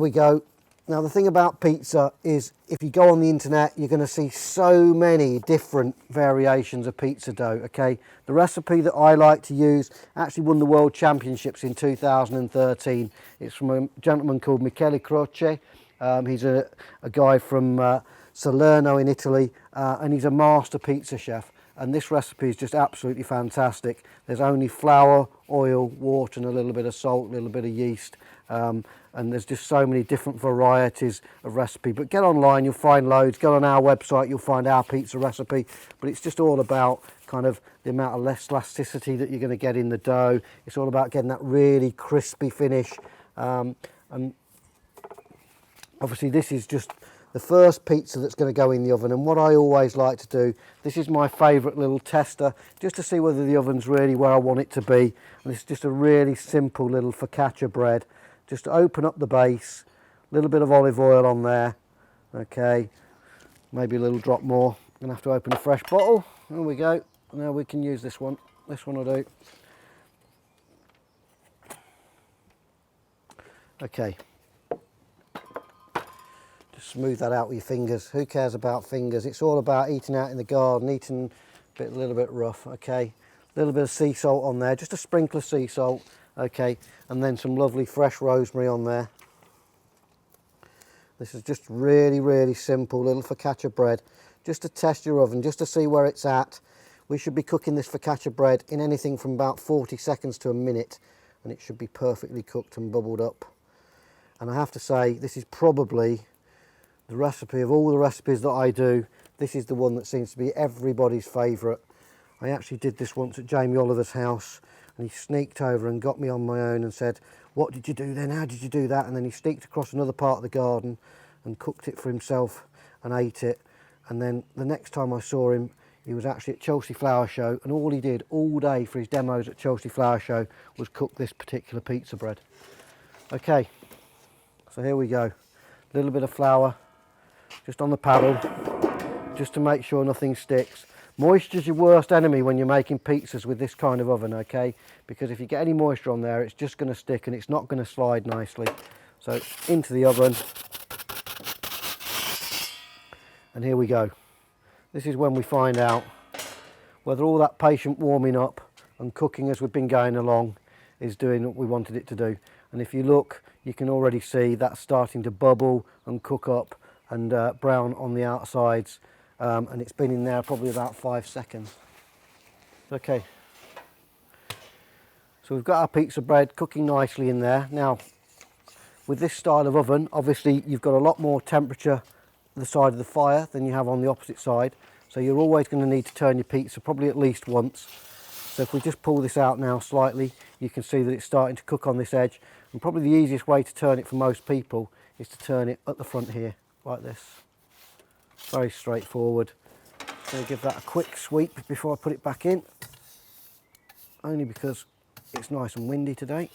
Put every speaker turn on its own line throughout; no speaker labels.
we go. Now the thing about pizza is if you go on the internet, you're going to see so many different variations of pizza dough, okay? The recipe that I like to use actually won the World Championships in 2013. It's from a gentleman called Michele Croce. He's a guy from Salerno in Italy, and he's a master pizza chef. And this recipe is just absolutely fantastic. There's only flour, oil, water and a little bit of salt, a little bit of yeast. And there's just so many different varieties of recipe. But get online, you'll find loads. Go on our website, you'll find our pizza recipe. But it's just all about kind of the amount of less elasticity that you're going to get in the dough. It's all about getting that really crispy finish. And obviously this is just the first pizza that's going to go in the oven, and what I always like to do, this is my favourite little tester, just to see whether the oven's really where I want it to be. And it's just a really simple little focaccia bread. Just to open up the base, a little bit of olive oil on there, okay, maybe a little drop more. I'm going to have to open a fresh bottle. There we go. Now we can use this one. This one will do. Okay. Just smooth that out with your fingers. Who cares about fingers? It's all about eating out in the garden, eating a little bit rough, okay. A little bit of sea salt on there, just a sprinkle of sea salt, okay, and then some lovely fresh rosemary on there. This is just really simple little focaccia bread, just to test your oven, just to see where it's at. We should be cooking this focaccia bread in anything from about 40 seconds to a minute, and it should be perfectly cooked and bubbled up. And I have to say, this is probably the recipe of all the recipes that I do, this is the one that seems to be everybody's favourite. I actually did this once at Jamie Oliver's house, and he sneaked over and got me on my own and said, "What did you do then? How did you do that?" And then he sneaked across another part of the garden and cooked it for himself and ate it. And then the next time I saw him, he was actually at Chelsea Flower Show, and all he did all day for his demos at Chelsea Flower Show was cook this particular pizza bread. Okay, so here we go. A little bit of flour just on the paddle, just to make sure nothing sticks. Moisture's your worst enemy when you're making pizzas with this kind of oven, okay? Because if you get any moisture on there, it's just going to stick and it's not going to slide nicely. So into the oven, and here we go. This is when we find out whether all that patient warming up and cooking as we've been going along is doing what we wanted it to do. And if you look, you can already see that's starting to bubble and cook up and brown on the outsides, and it's been in there probably about 5 seconds. Okay, so we've got our pizza bread cooking nicely in there. Now, with this style of oven, obviously you've got a lot more temperature the side of the fire than you have on the opposite side, so you're always going to need to turn your pizza probably at least once. So if we just pull this out now slightly, you can see that it's starting to cook on this edge, and probably the easiest way to turn it for most people is to turn it at the front here like this. Very straightforward. Just going to give that a quick sweep before I put it back in, only because it's nice and windy today.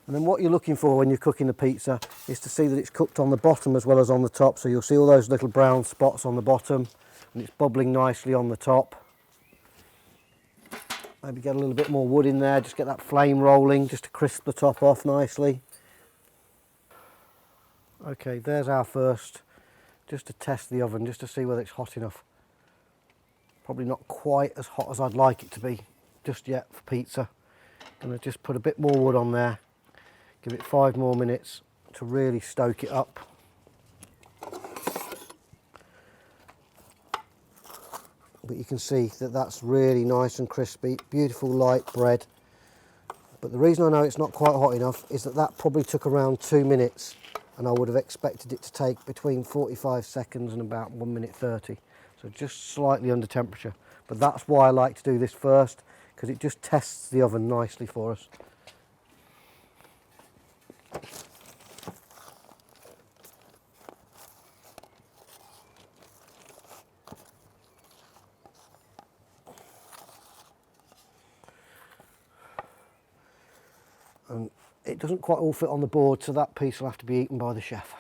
And then what you're looking for when you're cooking the pizza is to see that it's cooked on the bottom as well as on the top. So you'll see all those little brown spots on the bottom, and it's bubbling nicely on the top. Maybe get a little bit more wood in there, just get that flame rolling, just to crisp the top off nicely. Okay, there's our first, just to test the oven, just to see whether it's hot enough. Probably not quite as hot as I'd like it to be just yet for pizza. Gonna just put a bit more wood on there, give it 5 more minutes to really stoke it up. But you can see that that's really nice and crispy, beautiful light bread. But the reason I know it's not quite hot enough is that that probably took around 2 minutes, and I would have expected it to take between 45 seconds and about 1 minute 30. So just slightly under temperature. But that's why I like to do this first, because it just tests the oven nicely for us. And it doesn't quite all fit on the board, so that piece will have to be eaten by the chef.